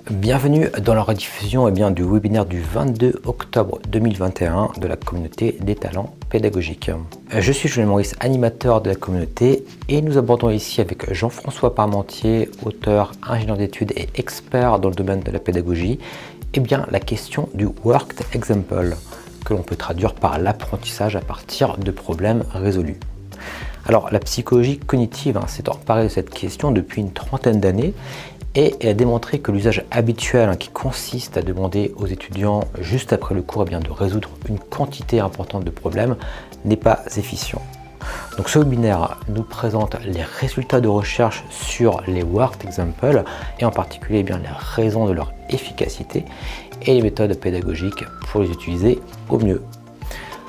Bienvenue dans la rediffusion du webinaire du 22 octobre 2021 de la communauté des talents pédagogiques. Je suis Julien Maurice, animateur de la communauté, et nous abordons ici avec Jean-François Parmentier, auteur, ingénieur d'études et expert dans le domaine de la pédagogie, la question du Worked Example, que l'on peut traduire par l'apprentissage à partir de problèmes résolus. Alors, la psychologie cognitive s'est emparée de cette question depuis une trentaine d'années, et elle a démontré que l'usage habituel qui consiste à demander aux étudiants juste après le cours de résoudre une quantité importante de problèmes n'est pas efficient. Donc ce webinaire nous présente les résultats de recherche sur les Worked Examples et en particulier les raisons de leur efficacité et les méthodes pédagogiques pour les utiliser au mieux.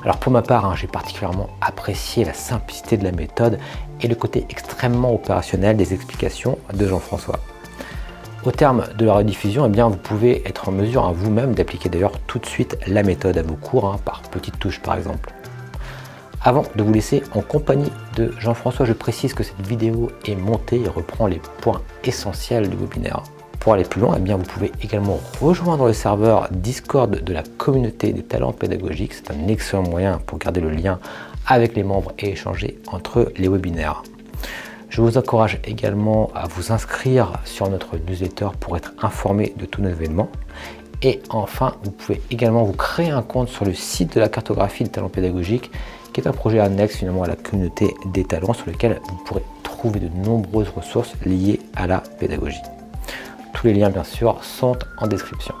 Alors pour ma part, j'ai particulièrement apprécié la simplicité de la méthode et le côté extrêmement opérationnel des explications de Jean-François. Au terme de la rediffusion, vous pouvez être en mesure vous-même d'appliquer d'ailleurs tout de suite la méthode à vos cours, par petites touches par exemple. Avant de vous laisser en compagnie de Jean-François, je précise que cette vidéo est montée et reprend les points essentiels du webinaire. Pour aller plus loin, vous pouvez également rejoindre le serveur Discord de la communauté des talents pédagogiques. C'est un excellent moyen pour garder le lien avec les membres et échanger entre les webinaires. Je vous encourage également à vous inscrire sur notre newsletter pour être informé de tous nos événements. Et enfin, vous pouvez également vous créer un compte sur le site de la cartographie des talents pédagogiques, qui est un projet annexe à la communauté des talents sur lequel vous pourrez trouver de nombreuses ressources liées à la pédagogie. Tous les liens, bien sûr, sont en description.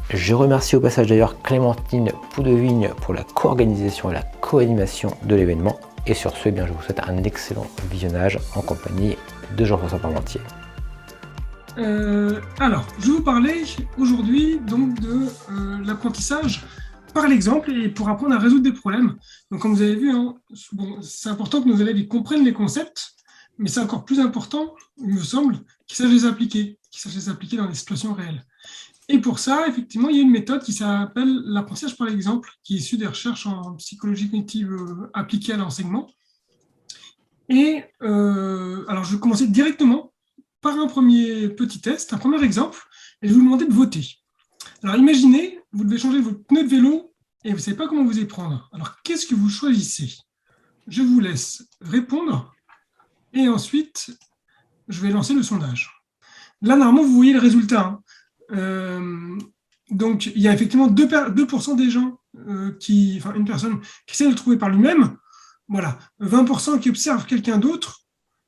Je remercie au passage d'ailleurs Clémentine Poudevigne pour la co-organisation et la co-animation de l'événement. Et sur ce, je vous souhaite un excellent visionnage en compagnie de Jean-François Parmentier. Alors, je vais vous parler aujourd'hui donc de l'apprentissage par l'exemple et pour apprendre à résoudre des problèmes. Donc, comme vous avez vu, c'est important que nos élèves ils comprennent les concepts, mais c'est encore plus important, il me semble, qu'ils sachent les appliquer dans des situations réelles. Et pour ça, effectivement, il y a une méthode qui s'appelle l'apprentissage par l'exemple, qui est issue des recherches en psychologie cognitive appliquée à l'enseignement. Et alors, je vais commencer directement par un premier petit test, un premier exemple, et je vais vous demander de voter. Alors, imaginez, vous devez changer votre pneu de vélo et vous ne savez pas comment vous y prendre. Alors, qu'est-ce que vous choisissez? Je vous laisse répondre et ensuite, je vais lancer le sondage. Là, normalement, vous voyez le résultat. Donc, il y a effectivement 2% des gens, une personne qui essaie de le trouver par lui-même, voilà, 20% qui observent quelqu'un d'autre,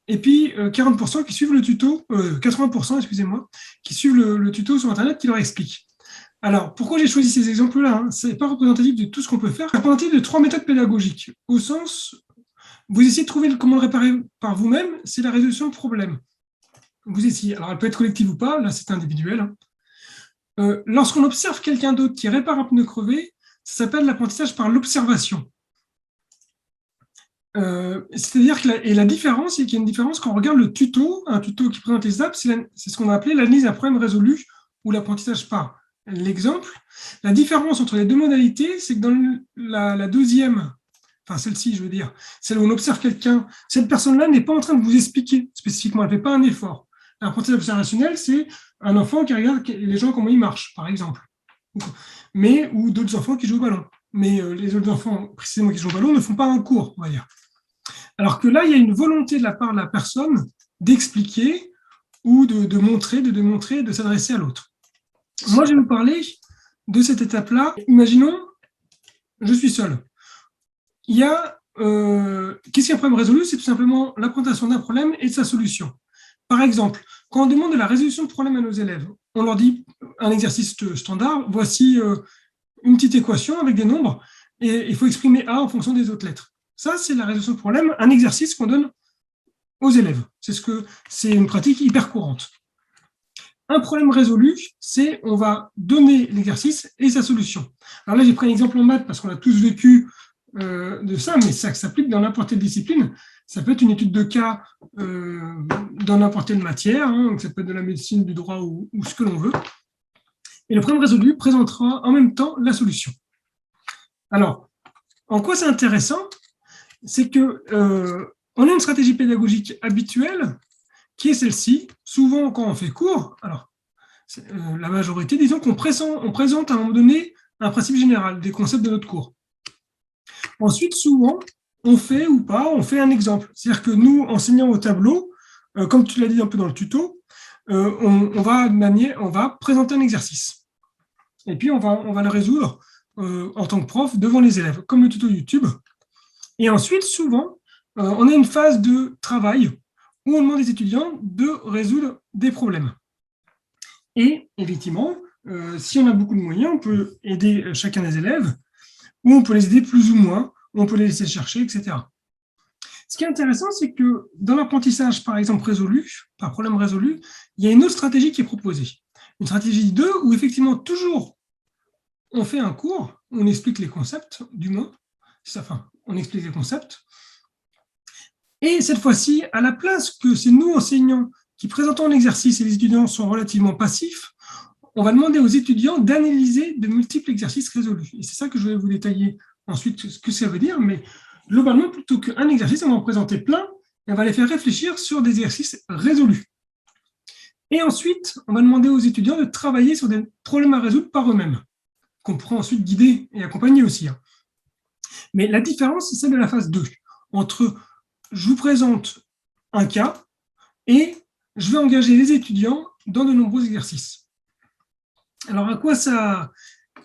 et puis 40% qui suivent le tuto, 80%, excusez-moi, qui suivent le tuto sur Internet qui leur explique. Alors, pourquoi j'ai choisi ces exemples-là? Ce n'est pas représentatif de tout ce qu'on peut faire, c'est représentatif de 3 méthodes pédagogiques, au sens, vous essayez de trouver comment le réparer par vous-même, c'est la résolution de problèmes. Vous essayez, alors elle peut être collective ou pas, là c'est individuel. Lorsqu'on observe quelqu'un d'autre qui répare un pneu crevé, ça s'appelle l'apprentissage par l'observation. C'est-à-dire que la différence, c'est qu'il y a une différence quand on regarde le tuto, un tuto qui présente les étapes, c'est ce qu'on a appelé l'analyse d'un problème résolu ou l'apprentissage par l'exemple. La différence entre les deux modalités, c'est que dans la deuxième, enfin celle-ci, je veux dire, celle où on observe quelqu'un, cette personne-là n'est pas en train de vous expliquer spécifiquement, elle ne fait pas un effort. L'apprentissage observationnel, c'est un enfant qui regarde les gens comment ils marchent, par exemple, ou d'autres enfants qui jouent au ballon. Mais les autres enfants, précisément qui jouent au ballon, ne font pas un cours, on va dire. Alors que là, il y a une volonté de la part de la personne d'expliquer ou de montrer, de s'adresser à l'autre. Moi, je vais vous parler de cette étape-là. Imaginons, je suis seul. Il y a, qu'est-ce qu'un problème résolu? C'est tout simplement la présentation d'un problème et de sa solution. Par exemple, quand on demande de la résolution de problèmes à nos élèves, on leur dit un exercice standard, voici une petite équation avec des nombres, et il faut exprimer A en fonction des autres lettres. Ça, c'est la résolution de problème, un exercice qu'on donne aux élèves. C'est une pratique hyper courante. Un problème résolu, c'est on va donner l'exercice et sa solution. Alors là, j'ai pris un exemple en maths parce qu'on a tous vécu de ça, mais ça s'applique dans n'importe quelle discipline. Ça peut être une étude de cas dans n'importe quelle matière, donc ça peut être de la médecine, du droit ou ce que l'on veut. Et le problème résolu présentera en même temps la solution. Alors, en quoi c'est intéressant? C'est que on a une stratégie pédagogique habituelle qui est celle-ci. Souvent, quand on fait cours, alors la majorité, disons qu'on présente à un moment donné un principe général, des concepts de notre cours. Ensuite, souvent, on fait un exemple. C'est-à-dire que nous, enseignants au tableau, comme tu l'as dit un peu dans le tuto, on va présenter un exercice. Et puis, on va le résoudre en tant que prof devant les élèves, comme le tuto YouTube. Et ensuite, souvent, on a une phase de travail où on demande aux étudiants de résoudre des problèmes. Et effectivement, si on a beaucoup de moyens, on peut aider chacun des élèves, ou on peut les aider plus ou moins, ou on peut les laisser chercher, etc. Ce qui est intéressant, c'est que dans l'apprentissage, par exemple, par problème résolu, il y a une autre stratégie qui est proposée. Une stratégie 2, où effectivement, toujours, on fait un cours, on explique les concepts, du moins, on explique les concepts, et cette fois-ci, à la place que c'est nous, enseignants, qui présentons l'exercice et les étudiants sont relativement passifs, on va demander aux étudiants d'analyser de multiples exercices résolus. Et c'est ça que je vais vous détailler ensuite ce que ça veut dire, mais globalement, plutôt qu'un exercice, on va en présenter plein et on va les faire réfléchir sur des exercices résolus. Et ensuite, on va demander aux étudiants de travailler sur des problèmes à résoudre par eux-mêmes, qu'on pourra ensuite guider et accompagner aussi. Mais la différence, c'est celle de la phase 2, entre je vous présente un cas et je vais engager les étudiants dans de nombreux exercices. Alors, à quoi ça...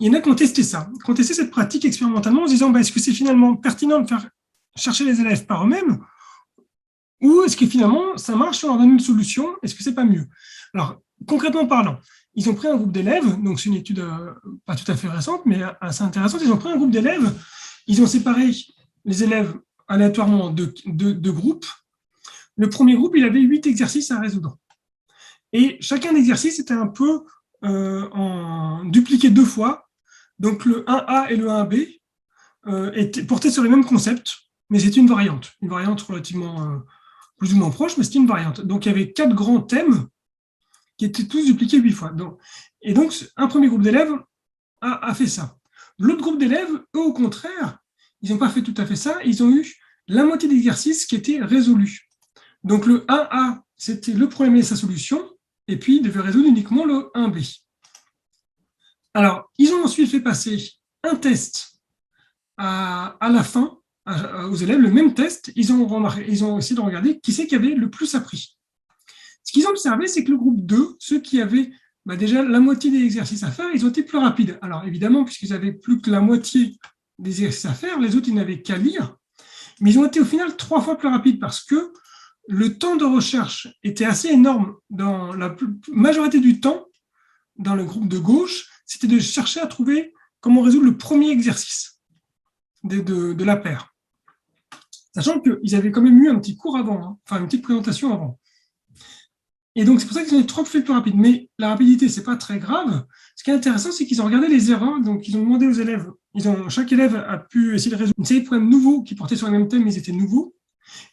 Il y en a qui ont testé ça, qui ont testé cette pratique expérimentalement en se disant est-ce que c'est finalement pertinent de faire chercher les élèves par eux-mêmes ou est-ce que finalement ça marche si on leur donne une solution, est-ce que c'est pas mieux? Alors, concrètement parlant, ils ont pris un groupe d'élèves, donc c'est une étude pas tout à fait récente, mais assez intéressante, ils ont pris un groupe d'élèves, ils ont séparé les élèves aléatoirement en deux groupes. Le premier groupe, il avait 8 exercices à résoudre. Et chacun d'exercices était un peu en dupliqué 2 fois. Donc le 1A et le 1B portaient sur les mêmes concepts, mais c'était une variante relativement plus ou moins proche, mais c'était une variante. Donc il y avait 4 grands thèmes qui étaient tous dupliqués 8 fois. Et donc un premier groupe d'élèves a fait ça. L'autre groupe d'élèves, eux, au contraire, ils n'ont pas fait tout à fait ça, ils ont eu la moitié d'exercices qui étaient résolus. Donc le 1A, c'était le problème et sa solution, et puis ils devaient résoudre uniquement le 1B. Alors, ils ont ensuite fait passer un test à la fin aux élèves, le même test, ils ont essayé de regarder qui c'est qui avait le plus appris. Ce qu'ils ont observé, c'est que le groupe 2, ceux qui avaient déjà la moitié des exercices à faire, ils ont été plus rapides. Alors évidemment, puisqu'ils avaient plus que la moitié des exercices à faire, les autres, ils n'avaient qu'à lire, mais ils ont été au final 3 fois plus rapides parce que le temps de recherche était assez énorme dans la majorité du temps, dans le groupe de gauche, c'était de chercher à trouver comment résoudre le premier exercice de la paire. Sachant qu'ils avaient quand même eu un petit cours avant, une petite présentation avant. Et donc, c'est pour ça qu'ils ont été 3 fois plus rapides. Mais la rapidité, ce n'est pas très grave. Ce qui est intéressant, c'est qu'ils ont regardé les erreurs. Donc, ils ont demandé aux élèves, chaque élève a pu essayer de résoudre une série de problèmes nouveaux qui portaient sur le même thème, mais ils étaient nouveaux.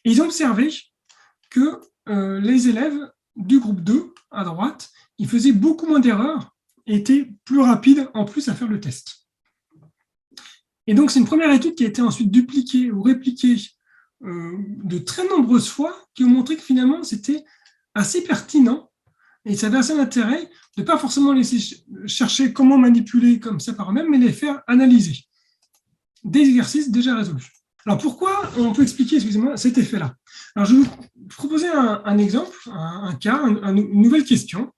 Et ils ont observé que les élèves du groupe 2, à droite, ils faisaient beaucoup moins d'erreurs et étaient plus rapides en plus à faire le test. Et donc, c'est une première étude qui a été ensuite dupliquée ou répliquée de très nombreuses fois qui ont montré que finalement, c'était assez pertinent et ça avait assez d'intérêt de ne pas forcément laisser chercher comment manipuler comme ça par eux-mêmes, mais les faire analyser des exercices déjà résolus. Alors, pourquoi on peut expliquer, excusez-moi, cet effet-là? Alors, je vais vous proposer un exemple, un cas, une nouvelle question,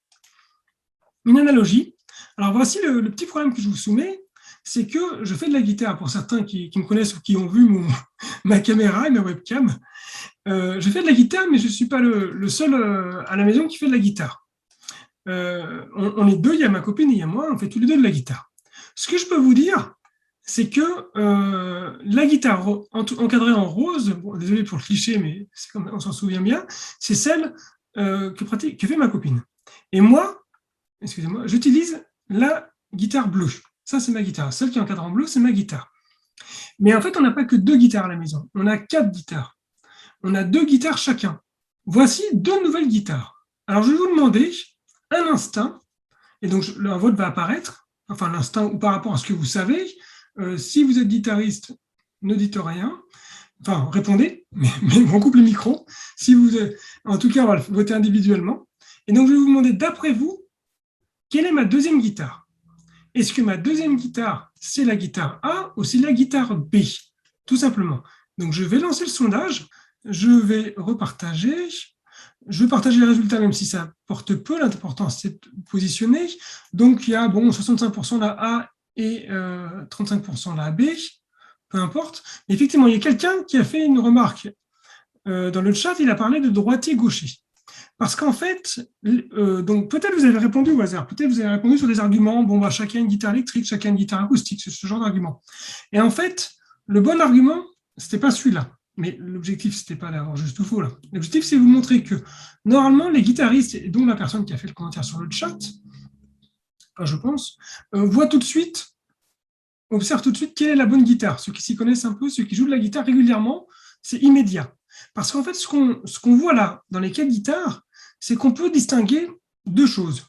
une analogie. Alors, voici le petit problème que je vous soumets, c'est que je fais de la guitare. Pour certains qui me connaissent ou qui ont vu ma caméra et ma webcam, je fais de la guitare, mais je ne suis pas le seul à la maison qui fait de la guitare. On est 2, il y a ma copine et il y a moi, on fait tous les 2 de la guitare. Ce que je peux vous dire, c'est que la guitare encadrée en rose, désolé pour le cliché, mais on s'en souvient bien, c'est celle que fait ma copine. Et moi, excusez-moi, j'utilise la guitare bleue. Ça, c'est ma guitare. Celle qui est encadrée en bleu, c'est ma guitare. Mais en fait, on n'a pas que 2 guitares à la maison. On a 4 guitares. On a 2 guitares chacun. Voici 2 nouvelles guitares. Alors, je vais vous demander un instinct, et donc un vote va apparaître, enfin l'instinct ou par rapport à ce que vous savez. Si vous êtes guitariste, ne dites rien. Enfin, répondez, mais on coupe le micro. En tout cas, on va le voter individuellement. Et donc, je vais vous demander, d'après vous, quelle est ma deuxième guitare? Est-ce que ma deuxième guitare, c'est la guitare A ou c'est la guitare B? Tout simplement. Donc, je vais lancer le sondage, je vais repartager, je vais partager les résultats, même si ça porte peu, l'important c'est de positionner. Donc, il y a 65% la A et 35% la B, peu importe. Mais effectivement, il y a quelqu'un qui a fait une remarque dans le chat, il a parlé de droitier-gaucher. Parce qu'en fait, donc peut-être vous avez répondu au hasard, peut-être vous avez répondu sur des arguments, chacun a une guitare électrique, chacun a une guitare acoustique, c'est ce genre d'argument. Et en fait, le bon argument, c'était pas celui-là. Mais l'objectif, c'était pas d'avoir juste ou faux là. L'objectif, c'est de vous montrer que normalement, les guitaristes, et dont la personne qui a fait le commentaire sur le chat, je pense, voient tout de suite, observent tout de suite quelle est la bonne guitare. Ceux qui s'y connaissent un peu, ceux qui jouent de la guitare régulièrement, c'est immédiat. Parce qu'en fait, ce qu'on voit là, dans les quatre guitares, c'est qu'on peut distinguer deux choses.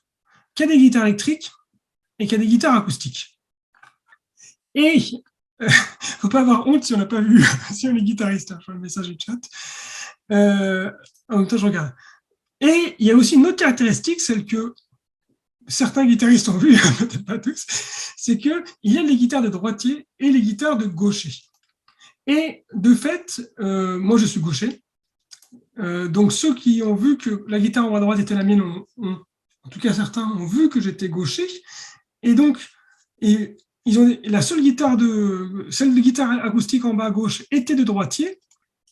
Qu'il y a des guitares électriques et qu'il y a des guitares acoustiques. Et il ne faut pas avoir honte si on n'a pas vu, si on est guitariste. Je vois le message du chat. En même temps, je regarde. Et il y a aussi une autre caractéristique, celle que certains guitaristes ont vue, peut-être pas tous, c'est qu'il y a les guitares de droitier et les guitares de gaucher. Et de fait, moi je suis gaucher, donc ceux qui ont vu que la guitare en haut à droite était la mienne, en tout cas certains ont vu que j'étais gaucher, et donc ils ont la seule guitare celle de guitare acoustique en bas à gauche était de droitier,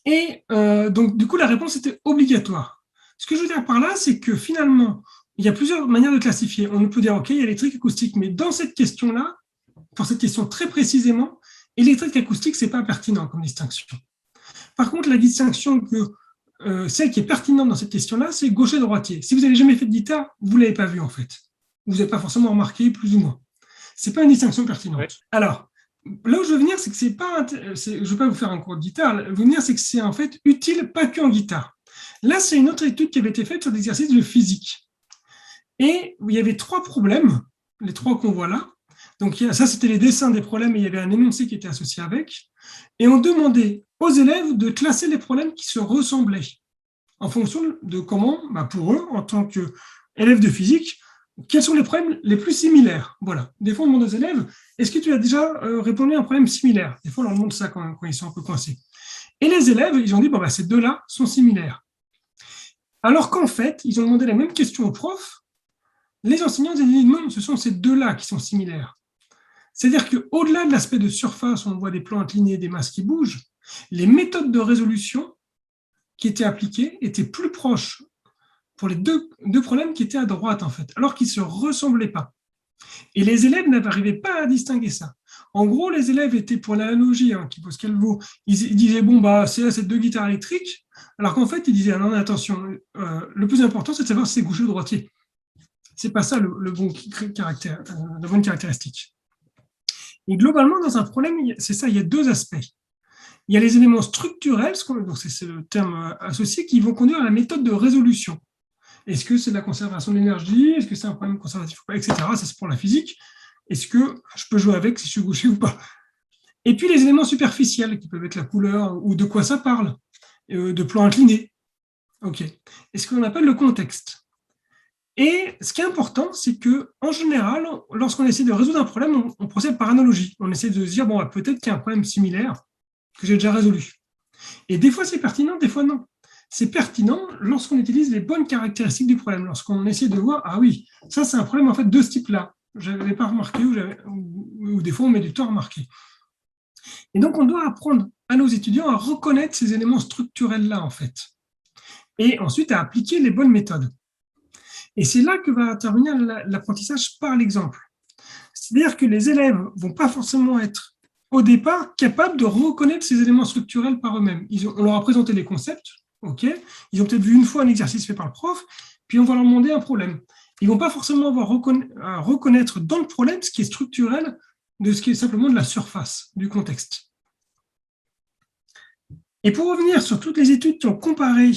et donc du coup la réponse était obligatoire. Ce que je veux dire par là, c'est que finalement, il y a plusieurs manières de classifier. On peut dire, ok, il y a électrique, acoustique, mais dans cette question-là, pour cette question très précisément, électrique, acoustique, c'est pas pertinent comme distinction. Par contre, la distinction celle qui est pertinente dans cette question-là, c'est gaucher-droitier. Si vous n'avez jamais fait de guitare, vous ne l'avez pas vu en fait. Vous n'avez pas forcément remarqué, plus ou moins. C'est pas une distinction pertinente. Ouais. Alors, là où je veux venir, c'est que c'est pas, je ne veux pas vous faire un cours de guitare. Là, venir, c'est que c'est en fait utile pas que en guitare. Là, c'est une autre étude qui avait été faite sur des exercices de physique. Et il y avait 3 problèmes, les 3 qu'on voit là. Donc ça, c'était les dessins des problèmes et il y avait un énoncé qui était associé avec. Et on demandait aux élèves de classer les problèmes qui se ressemblaient en fonction de comment, pour eux, en tant qu'élèves de physique, quels sont les problèmes les plus similaires. Voilà. Des fois, on demande aux élèves, est-ce que tu as déjà répondu à un problème similaire? Des fois, on leur demande ça quand ils sont un peu coincés. Et les élèves, ils ont dit, ces 2-là sont similaires. Alors qu'en fait, ils ont demandé la même question aux profs. Les enseignants ont dit non, ce sont ces 2-là qui sont similaires. C'est-à-dire qu'au-delà de l'aspect de surface, où on voit des plans inclinés, des masses qui bougent, les méthodes de résolution qui étaient appliquées étaient plus proches pour les deux problèmes qui étaient à droite, en fait, alors qu'ils ne se ressemblaient pas. Et les élèves n'arrivaient pas à distinguer ça. En gros, les élèves étaient, pour l'analogie, qui vaut ce qu'elle vaut, ils disaient, c'est 2 guitares électriques, alors qu'en fait, ils disaient, non, attention, le plus important, c'est de savoir si c'est gaucher ou droitier. C'est pas ça la bonne caractéristique. Et globalement, dans un problème, c'est ça, il y a 2 aspects. Il y a les éléments structurels, donc c'est le terme associé, qui vont conduire à la méthode de résolution. Est-ce que c'est de la conservation de l'énergie? Est-ce que c'est un problème conservatif ou pas, etc. Ça, c'est pour la physique. Est-ce que je peux jouer avec si je suis gaucher ou pas? Et puis les éléments superficiels, qui peuvent être la couleur ou de quoi ça parle, de plan incliné. OK. Et ce qu'on appelle le contexte. Et ce qui est important, c'est qu'en général, lorsqu'on essaie de résoudre un problème, on procède par analogie. On essaie de se dire, peut-être qu'il y a un problème similaire que j'ai déjà résolu. Et des fois, c'est pertinent, des fois, non. C'est pertinent lorsqu'on utilise les bonnes caractéristiques du problème, lorsqu'on essaie de voir, ah oui, ça, c'est un problème en fait de ce type-là. Je n'avais pas remarqué ou des fois, on met du temps à remarquer. Et donc, on doit apprendre à nos étudiants à reconnaître ces éléments structurels-là, en fait. Et ensuite, à appliquer les bonnes méthodes. Et c'est là que va intervenir l'apprentissage par l'exemple. C'est-à-dire que les élèves ne vont pas forcément être, au départ, capables de reconnaître ces éléments structurels par eux-mêmes. On leur a présenté les concepts, ok. Ils ont peut-être vu une fois un exercice fait par le prof, puis on va leur demander un problème. Ils ne vont pas forcément avoir à reconnaître dans le problème ce qui est structurel de ce qui est simplement de la surface, du contexte. Et pour revenir sur toutes les études qui ont comparé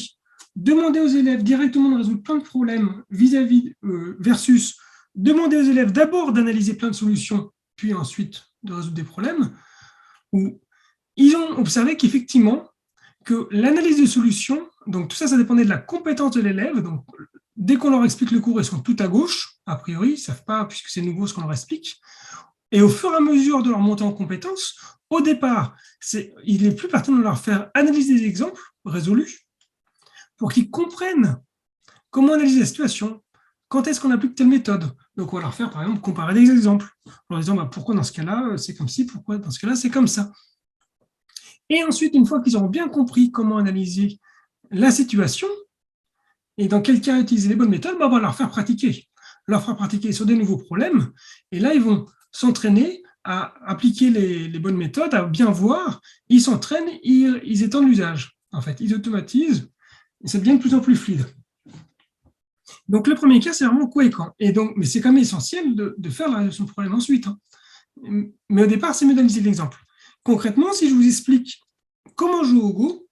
demander aux élèves directement de résoudre plein de problèmes versus demander aux élèves d'abord d'analyser plein de solutions, puis ensuite de résoudre des problèmes, où ils ont observé qu'effectivement, que l'analyse de solutions, donc tout ça, ça dépendait de la compétence de l'élève, donc dès qu'on leur explique le cours, ils sont tout à gauche, a priori, ils ne savent pas, puisque c'est nouveau ce qu'on leur explique. Et au fur et à mesure de leur montée en compétences, au départ, il est plus pertinent de leur faire analyser des exemples résolus pour qu'ils comprennent comment analyser la situation, quand est-ce qu'on applique telle méthode. Donc, on va leur faire, par exemple, comparer des exemples, en leur disant pourquoi dans ce cas-là, c'est comme ci, pourquoi dans ce cas-là, c'est comme ça. Et ensuite, une fois qu'ils auront bien compris comment analyser la situation et dans quel cas utiliser les bonnes méthodes, on va leur faire pratiquer. Leur faire pratiquer sur des nouveaux problèmes. Et là, ils vont s'entraîner à appliquer les bonnes méthodes, à bien voir. Ils s'entraînent, ils étendent l'usage. En fait, ils automatisent et ça devient de plus en plus fluide. Donc, le premier cas, c'est vraiment quoi et quand. Et donc, mais c'est quand même essentiel de faire la résolution de problème ensuite. Mais au départ, c'est mieux d'analyser l'exemple. Concrètement, si je vous explique comment jouer au Go,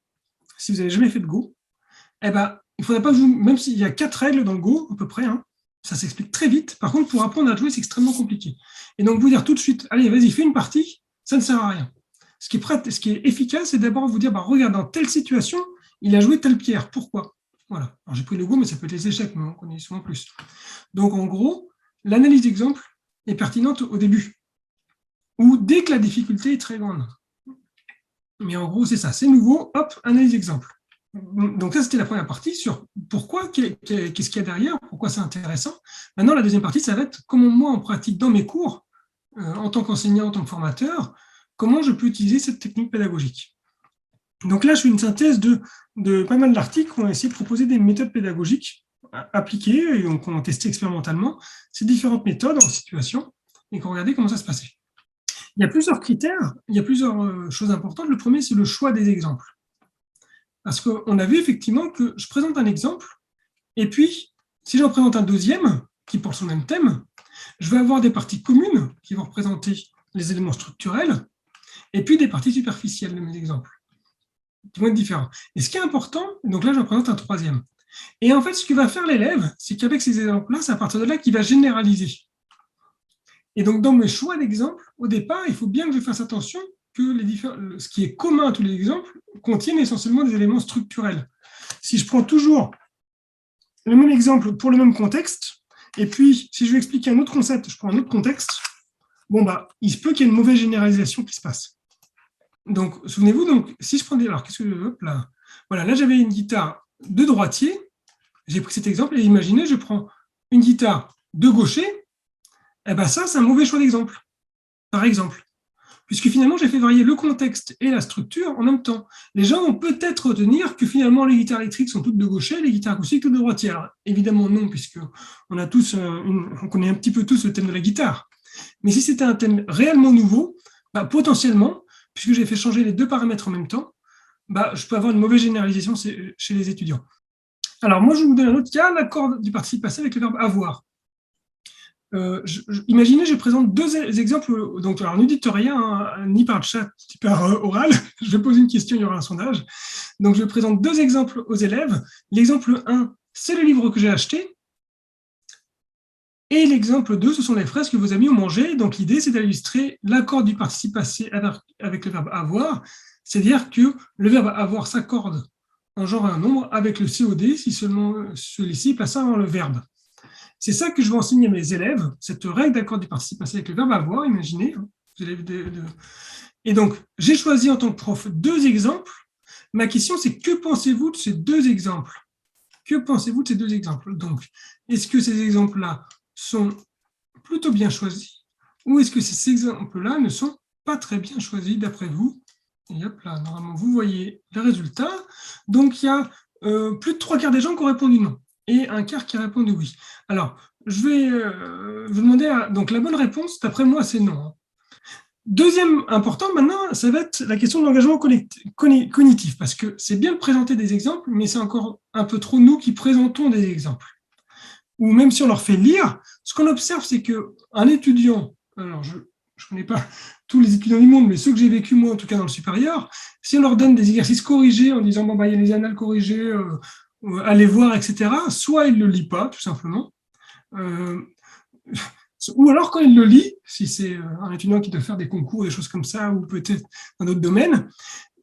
si vous n'avez jamais fait de Go, eh ben, il ne faudrait pas que même s'il y a 4 règles dans le Go, à peu près, ça s'explique très vite. Par contre, pour apprendre à jouer, c'est extrêmement compliqué. Et donc, vous dire tout de suite, allez, vas-y, fais une partie, ça ne sert à rien. Ce qui est efficace, c'est d'abord vous dire, regarde, dans telle situation, il a joué telle pierre. Pourquoi ? Voilà. Alors, j'ai pris le Go, mais ça peut être les échecs, mais on connaît souvent plus. Donc, en gros, l'analyse d'exemple est pertinente au début, ou dès que la difficulté est très grande. Mais en gros, c'est ça, c'est nouveau, hop, analyse d'exemple. Donc ça, c'était la première partie sur pourquoi, qu'est-ce qu'il y a derrière, pourquoi c'est intéressant. Maintenant, la deuxième partie, ça va être comment moi, en pratique dans mes cours, en tant qu'enseignant, en tant que formateur, comment je peux utiliser cette technique pédagogique. Donc là, je fais une synthèse de pas mal d'articles qui ont essayé de proposer des méthodes pédagogiques appliquées, et donc on a testé expérimentalement ces différentes méthodes en situation, et qu'on regardait comment ça se passait. Il y a plusieurs critères, il y a plusieurs choses importantes. Le premier, c'est le choix des exemples. Parce qu'on a vu effectivement que je présente un exemple, et puis, si j'en présente un deuxième, qui porte sur le même thème, je vais avoir des parties communes qui vont représenter les éléments structurels, et puis des parties superficielles de mes exemples, qui vont être différents. Et ce qui est important, donc là, j'en présente un troisième. Et en fait, ce que va faire l'élève, c'est qu'avec ces exemples-là, c'est à partir de là qu'il va généraliser. Et donc, dans mes choix d'exemples, au départ, il faut bien que je fasse attention que ce qui est commun à tous les exemples contiennent essentiellement des éléments structurels. Si je prends toujours le même exemple pour le même contexte, et puis si je veux expliquer un autre concept, je prends un autre contexte, il se peut qu'il y ait une mauvaise généralisation qui se passe. Donc, souvenez-vous, si je prends alors qu'est-ce que hop là, voilà, là j'avais une guitare de droitier, j'ai pris cet exemple, et imaginez, je prends une guitare de gaucher, et ça, c'est un mauvais choix d'exemple, par exemple. Puisque finalement, j'ai fait varier le contexte et la structure en même temps. Les gens vont peut-être retenir que finalement, les guitares électriques sont toutes de gaucher, les guitares acoustiques toutes de droitier. Alors, évidemment, non, puisqu'on a tous on connaît un petit peu tous le thème de la guitare. Mais si c'était un thème réellement nouveau, potentiellement, puisque j'ai fait changer les deux paramètres en même temps, je peux avoir une mauvaise généralisation chez les étudiants. Alors, moi, je vous donne un autre cas, l'accord du participe passé avec le verbe avoir. Imaginez, je présente deux exemples, donc alors ne dites rien, ni par chat, ni par oral, je vais poser une question, il y aura un sondage. Donc je présente deux exemples aux élèves. L'exemple 1, c'est le livre que j'ai acheté, et l'exemple 2, ce sont les fraises que vos amis ont mangées. Donc l'idée, c'est d'illustrer l'accord du participe passé avec le verbe avoir, c'est-à-dire que le verbe avoir s'accorde en genre et un nombre avec le COD, si seulement celui-ci passe avant le verbe. C'est ça que je vais enseigner à mes élèves, cette règle d'accord du participe passé avec le verbe avoir, imaginez. Et donc, j'ai choisi en tant que prof deux exemples. Ma question, c'est que pensez-vous de ces deux exemples ? Que pensez-vous de ces deux exemples ? Donc, est-ce que ces exemples-là sont plutôt bien choisis ou est-ce que ces exemples-là ne sont pas très bien choisis d'après vous ? Et hop là, normalement, vous voyez les résultats. Donc, il y a plus de 3/4 des gens qui ont répondu non. Et un quart qui a répondu oui. Alors, je vais vous demander, donc la bonne réponse, d'après moi, c'est non. Deuxième important, maintenant, ça va être la question de l'engagement cognitif, parce que c'est bien de présenter des exemples, mais c'est encore un peu trop nous qui présentons des exemples. Ou même si on leur fait lire, ce qu'on observe, c'est qu'un étudiant, alors je ne connais pas tous les étudiants du monde, mais ceux que j'ai vécu moi, en tout cas dans le supérieur, si on leur donne des exercices corrigés en disant, il y a les annales corrigées, aller voir, etc., soit il ne le lit pas, tout simplement, ou alors quand il le lit, si c'est un étudiant qui doit faire des concours, des choses comme ça, ou peut-être dans d'autres domaines,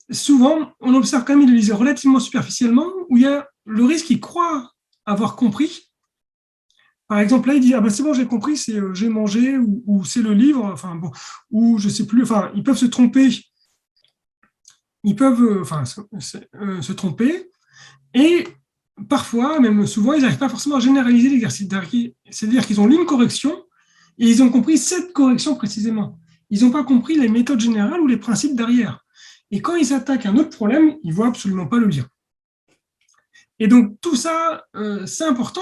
souvent, on observe quand même qu'il le lise relativement superficiellement, où il y a le risque qu'il croit avoir compris, Par exemple, là, il dit, ah ben c'est bon, j'ai compris, c'est j'ai mangé ou c'est le livre, enfin bon, ou je sais plus, enfin, ils peuvent se tromper, ils peuvent se tromper, et parfois, même souvent, ils n'arrivent pas forcément à généraliser l'exercice. C'est-à-dire qu'ils ont lu une correction et ils ont compris cette correction précisément. Ils n'ont pas compris les méthodes générales ou les principes derrière. Et quand ils s'attaquent à un autre problème, ils ne voient absolument pas le lien. Et donc, tout ça, c'est important.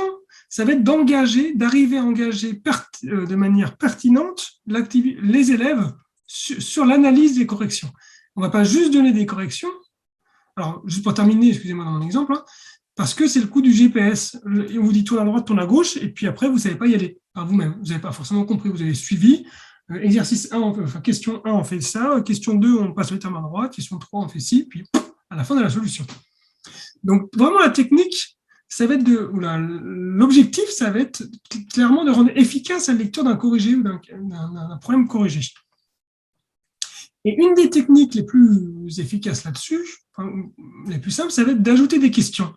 Ça va être d'arriver à engager de manière pertinente les élèves sur l'analyse des corrections. On ne va pas juste donner des corrections. Alors, juste pour terminer, excusez-moi dans mon exemple, hein, parce que c'est le coup du GPS. On vous dit tourne à droite, tourne à gauche, et puis après, vous ne savez pas y aller par vous-même. Vous n'avez pas forcément compris, vous avez suivi. Exercice 1, question 1, on fait ça. Question 2, on passe le terme à droite. Question 3, on fait ci, puis à la fin de la solution. Donc, vraiment, la technique, ça va être l'objectif, ça va être clairement de rendre efficace la lecture d'un corrigé ou d'un problème corrigé. Et une des techniques les plus efficaces là-dessus, les plus simples, ça va être d'ajouter des questions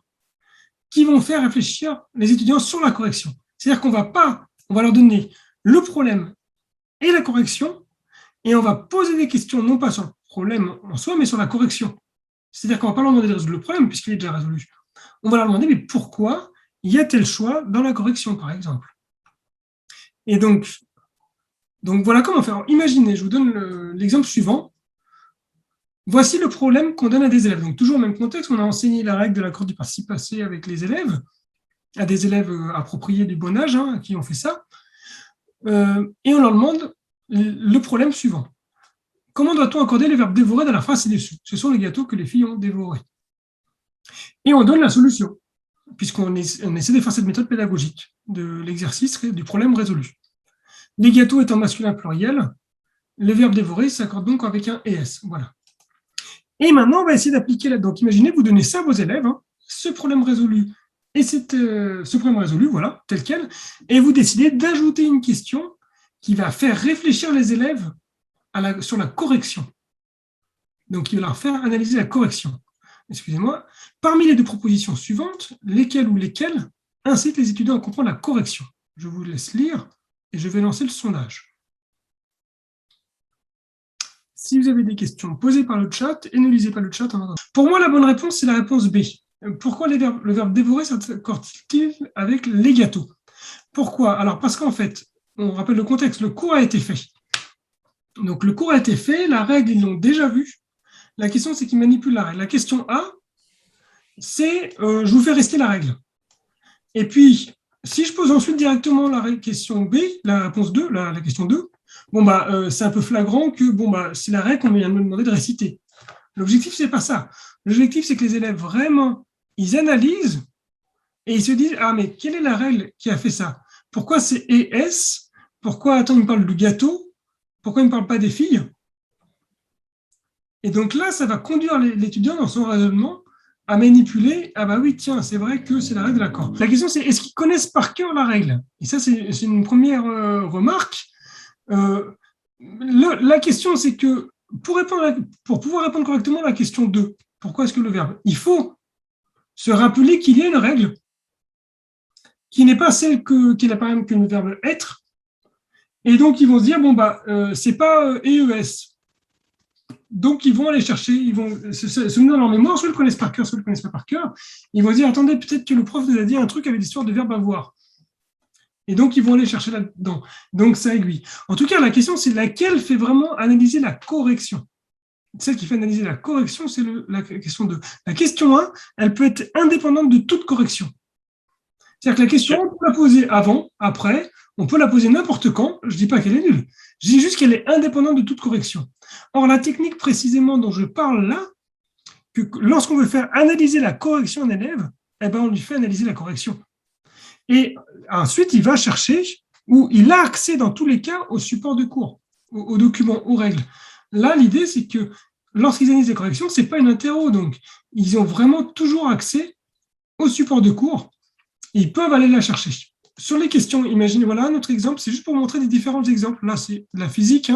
qui vont faire réfléchir les étudiants sur la correction. C'est-à-dire qu'on va leur donner le problème et la correction, et on va poser des questions non pas sur le problème en soi, mais sur la correction. C'est-à-dire qu'on ne va pas leur demander de résoudre le problème, puisqu'il est déjà résolu. On va leur demander, mais pourquoi il y a tel choix dans la correction, par exemple. Et donc voilà comment faire. Alors, imaginez, je vous donne l'exemple suivant. Voici le problème qu'on donne à des élèves. Donc, toujours au même contexte, on a enseigné la règle de la courbe du participe passé avec les élèves, à des élèves appropriés du bon âge, hein, qui ont fait ça. Et on leur demande le problème suivant. Comment doit-on accorder les verbes dévorer dans la phrase ci-dessus? Ce sont les gâteaux que les filles ont dévorés. Et on donne la solution, puisqu'on essaie de faire cette méthode pédagogique de l'exercice du problème résolu. Les gâteaux étant masculin pluriel, le verbe dévorer s'accorde donc avec un ES. Voilà. Et maintenant, on va essayer d'appliquer. Donc, imaginez, vous donnez ça à vos élèves, hein, ce problème résolu et ce problème résolu, voilà, tel quel, et vous décidez d'ajouter une question qui va faire réfléchir les élèves sur la correction. Donc, il va leur faire analyser la correction. Excusez-moi. Parmi les deux propositions suivantes, lesquelles incitent les étudiants à comprendre la correction? Je vous laisse lire et je vais lancer le sondage. Si vous avez des questions, posez par le chat et ne lisez pas le chat en attendant. Pour moi, la bonne réponse, c'est la réponse B. Pourquoi le verbe dévorer s'accorde-t-il avec les gâteaux? Pourquoi? Alors, parce qu'en fait, on rappelle le contexte, le cours a été fait. Donc, le cours a été fait, la règle, ils l'ont déjà vue. La question, c'est qu'ils manipulent la règle. La question A, c'est je vous fais rester la règle. Et puis, si je pose ensuite directement la question B, la réponse 2, la question 2, c'est un peu flagrant que c'est la règle qu'on vient de me demander de réciter. L'objectif, c'est pas ça. L'objectif, c'est que les élèves, vraiment, ils analysent et ils se disent, ah, mais quelle est la règle qui a fait ça? Pourquoi c'est ES? Pourquoi, attends, il me parle du gâteau? Pourquoi il ne me parle pas des filles? Et donc là, ça va conduire l'étudiant dans son raisonnement à manipuler, ah bah oui, tiens, c'est vrai que c'est la règle de l'accord. La question, c'est est-ce qu'ils connaissent par cœur la règle? Et ça, c'est une première remarque. La question, c'est que pour pouvoir répondre correctement à la question 2, pourquoi est-ce que le verbe? Il faut se rappeler qu'il y a une règle qui n'est pas celle qui est la même que le verbe être. Et donc, ils vont se dire, c'est pas EES. Donc, ils vont aller chercher, ils vont se souvenir dans leur mémoire, soit ils le connaissent par cœur, soit ils ne le connaissent pas par cœur. Ils vont dire, attendez, peut-être que le prof nous a dit un truc avec l'histoire de verbe avoir. Et donc, ils vont aller chercher là-dedans. Donc, ça aiguille. En tout cas, la question, c'est laquelle fait vraiment analyser la correction. Celle qui fait analyser la correction, c'est la question 2. La question 1, elle peut être indépendante de toute correction. C'est-à-dire que la question, on peut la poser avant, après, on peut la poser n'importe quand. Je ne dis pas qu'elle est nulle. Je dis juste qu'elle est indépendante de toute correction. Or, la technique précisément dont je parle là, que lorsqu'on veut faire analyser la correction d'un élève, on lui fait analyser la correction. Et ensuite, il va chercher, ou il a accès dans tous les cas au support de cours, aux documents, aux règles. Là, l'idée, c'est que lorsqu'ils analysent les corrections, ce n'est pas une interro, donc ils ont vraiment toujours accès au support de cours, et ils peuvent aller la chercher. Sur les questions, imaginez, voilà un autre exemple, c'est juste pour montrer des différents exemples. Là, c'est de la physique.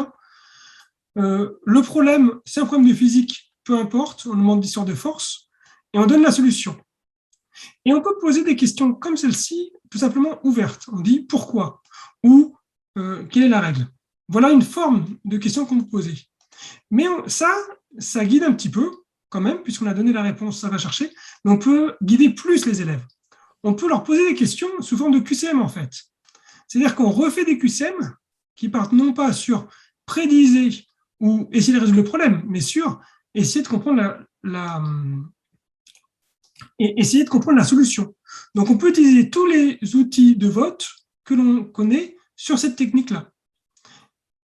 Le problème, c'est un problème de physique, peu importe, on demande d'histoire de force, et on donne la solution. Et on peut poser des questions comme celle-ci, tout simplement ouverte. On dit pourquoi ou quelle est la règle. Voilà une forme de question qu'on peut poser. Mais ça guide un petit peu quand même, puisqu'on a donné la réponse, ça va chercher, mais on peut guider plus les élèves. On peut leur poser des questions sous forme de QCM en fait. C'est-à-dire qu'on refait des QCM qui partent non pas sur prédiser ou essayer de résoudre le problème, mais sur essayer de comprendre essayer de comprendre la solution. Donc on peut utiliser tous les outils de vote que l'on connaît sur cette technique-là.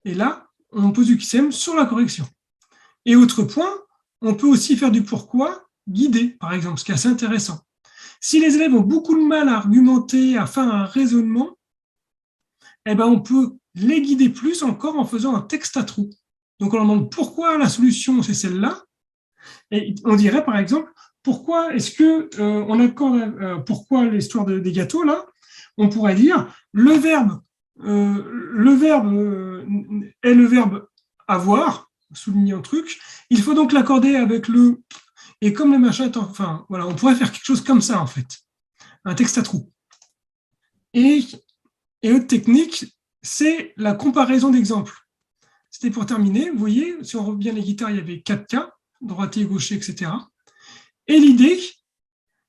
Et là, on pose du QCM sur la correction. Et autre point, on peut aussi faire du pourquoi guidé, par exemple, ce qui est assez intéressant. Si les élèves ont beaucoup de mal à argumenter, à faire un raisonnement, eh ben on peut les guider plus encore en faisant un texte à trous. Donc on leur demande pourquoi la solution c'est celle-là, et on dirait par exemple pourquoi est-ce que on accorde pourquoi l'histoire des gâteaux là, on pourrait dire le verbe est le verbe avoir, souligner un truc, il faut donc l'accorder avec le et comme le machin, enfin voilà, on pourrait faire quelque chose comme ça en fait, un texte à trous. Et autre technique, c'est la comparaison d'exemples. C'était pour terminer, vous voyez, si on revient les guitares, il y avait 4 cas, droitier, gaucher, etc. Et l'idée,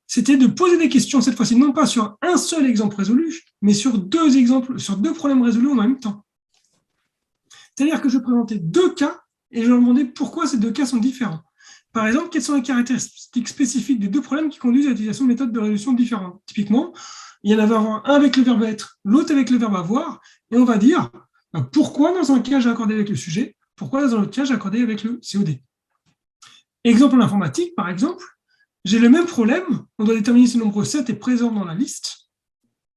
c'était de poser des questions, cette fois-ci, non pas sur un seul exemple résolu, mais sur deux exemples, sur deux problèmes résolus en même temps. C'est-à-dire que je présentais 2 cas et je leur demandais pourquoi ces 2 cas sont différents. Par exemple, quelles sont les caractéristiques spécifiques des 2 problèmes qui conduisent à l'utilisation de méthodes de résolution différentes. Typiquement, il y en avait un avec le verbe être, l'autre avec le verbe avoir, et on va dire pourquoi dans un cas j'ai accordé avec le sujet, pourquoi dans l'autre cas j'ai accordé avec le COD. Exemple en informatique, par exemple, j'ai le même problème, on doit déterminer si le nombre 7 est présent dans la liste.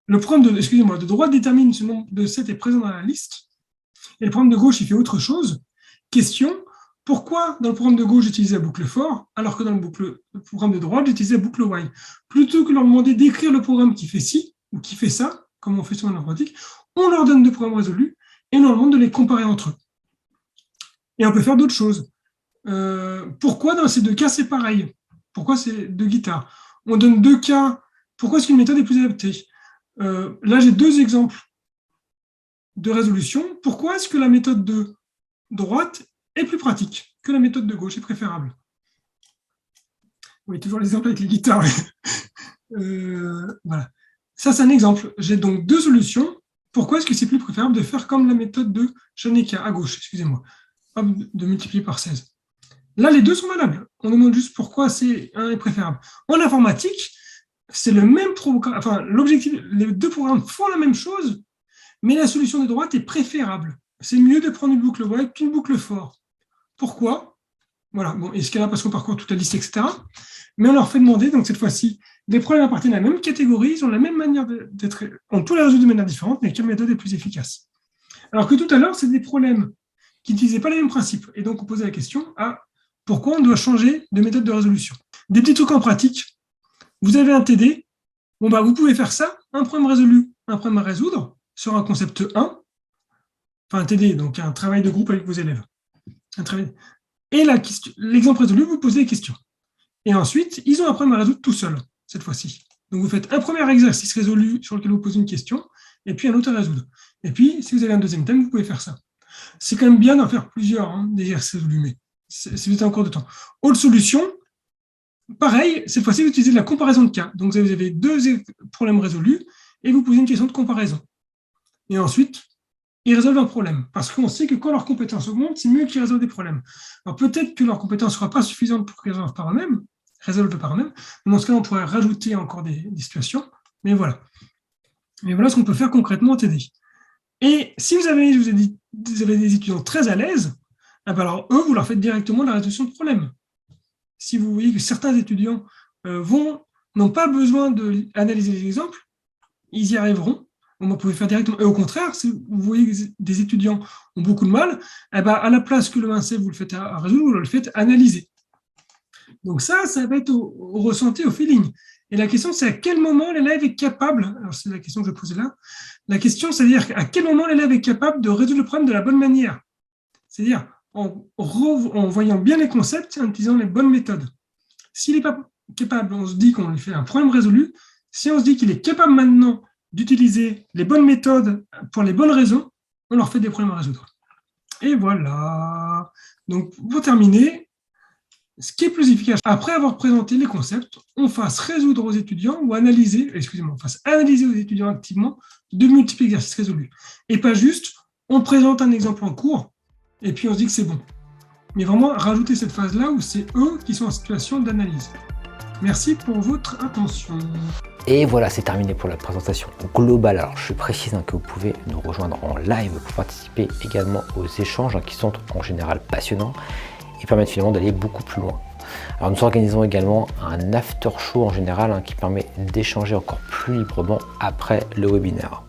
Le problème de droite détermine si le nombre de 7 est présent dans la liste, et le problème de gauche il fait autre chose. Question, pourquoi dans le programme de gauche j'utilisais la boucle for, alors que dans le programme de droite j'utilisais la boucle while. Plutôt que leur demander d'écrire le programme qui fait ci ou qui fait ça, comme on fait sur l'informatique, on leur donne 2 programmes résolus et on leur demande de les comparer entre eux. Et on peut faire d'autres choses. Pourquoi dans ces 2 cas c'est pareil? Pourquoi c'est 2 guitares? On donne 2 cas. Pourquoi est-ce qu'une méthode est plus adaptée? Là j'ai 2 exemples de résolution. Pourquoi est-ce que la méthode de droite est plus pratique que la méthode de gauche est préférable? Oui, toujours l'exemple avec les guitares. Voilà. Ça, c'est un exemple. J'ai donc 2 solutions. Pourquoi est-ce que c'est plus préférable de faire comme la méthode de Chaneka à gauche, excusez-moi, de multiplier par 16? Là, les 2 sont valables. On demande juste pourquoi un est préférable. En informatique, c'est le même programme. Enfin, l'objectif, les 2 programmes font la même chose, mais la solution de droite est préférable. C'est mieux de prendre une boucle while qu'une boucle for. Pourquoi? Voilà. Bon, est-ce qu'il y en a parce qu'on parcourt toute la liste, etc. Mais on leur fait demander, donc cette fois-ci, des problèmes appartiennent à la même catégorie, ils ont la même manière d'être, on peut les résoudre de manière différente, mais quelle méthode est plus efficace? Alors que tout à l'heure, c'est des problèmes qui n'utilisaient pas les mêmes principes. Et donc, on posait la question à pourquoi on doit changer de méthode de résolution. Des petits trucs en pratique. Vous avez un TD, bon, vous pouvez faire ça, un problème résolu, un problème à résoudre, sur un concept 1, enfin un TD, donc un travail de groupe avec vos élèves. Et l'exemple résolu, vous posez des questions. Et ensuite, ils ont un problème à résoudre tout seuls, cette fois-ci. Donc, vous faites un premier exercice résolu sur lequel vous posez une question, et puis un autre à résoudre. Et puis, si vous avez un deuxième thème, vous pouvez faire ça. C'est quand même bien d'en faire plusieurs, des exercices résolus, mais si vous êtes en cours de temps. Autre solution, pareil, cette fois-ci, vous utilisez de la comparaison de cas. Donc, vous avez 2 problèmes résolus, et vous posez une question de comparaison. Et ensuite, ils résolvent un problème. Parce qu'on sait que quand leurs compétences augmentent, c'est mieux qu'ils résolvent des problèmes. Alors peut-être que leurs compétences ne seront pas suffisantes pour qu'ils résolvent par eux-mêmes, mais dans ce cas, on pourrait rajouter encore des situations. Mais voilà. Mais voilà ce qu'on peut faire concrètement en TD. Et si vous avez des étudiants très à l'aise, alors eux, vous leur faites directement la résolution de problème. Si vous voyez que certains étudiants n'ont pas besoin d'analyser les exemples, ils y arriveront. Vous pouvez faire directement. Et au contraire, si vous voyez que des étudiants ont beaucoup de mal, à la place que le 1C, vous le faites à résoudre, vous le faites analyser. Donc ça va être au ressenti, au feeling. Et la question, c'est à quel moment l'élève est capable, alors c'est la question que je posais là, la question, c'est-à-dire à quel moment l'élève est capable de résoudre le problème de la bonne manière. C'est-à-dire en voyant bien les concepts et en utilisant les bonnes méthodes. S'il n'est pas capable, on se dit qu'on lui fait un problème résolu. Si on se dit qu'il est capable maintenant d'utiliser les bonnes méthodes pour les bonnes raisons, on leur fait des problèmes à résoudre. Et voilà. Donc, pour terminer, ce qui est plus efficace, après avoir présenté les concepts, on fasse résoudre aux étudiants ou analyser, on fasse analyser aux étudiants activement de multiples exercices résolus. Et pas juste, on présente un exemple en cours et puis on se dit que c'est bon. Mais vraiment, rajouter cette phase-là où c'est eux qui sont en situation d'analyse. Merci pour votre attention. Et voilà, c'est terminé pour la présentation globale. Alors, je précise que vous pouvez nous rejoindre en live pour participer également aux échanges qui sont en général passionnants et permettent finalement d'aller beaucoup plus loin. Alors, nous organisons également un after show en général qui permet d'échanger encore plus librement après le webinaire.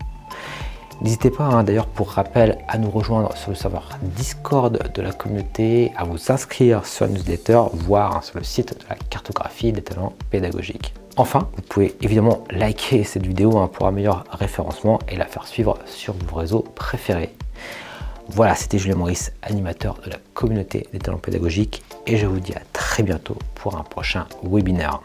N'hésitez pas d'ailleurs pour rappel à nous rejoindre sur le serveur Discord de la communauté, à vous inscrire sur la newsletter, voire sur le site de la cartographie des talents pédagogiques. Enfin, vous pouvez évidemment liker cette vidéo pour un meilleur référencement et la faire suivre sur vos réseaux préférés. Voilà, c'était Julien Maurice, animateur de la communauté des talents pédagogiques, et je vous dis à très bientôt pour un prochain webinaire.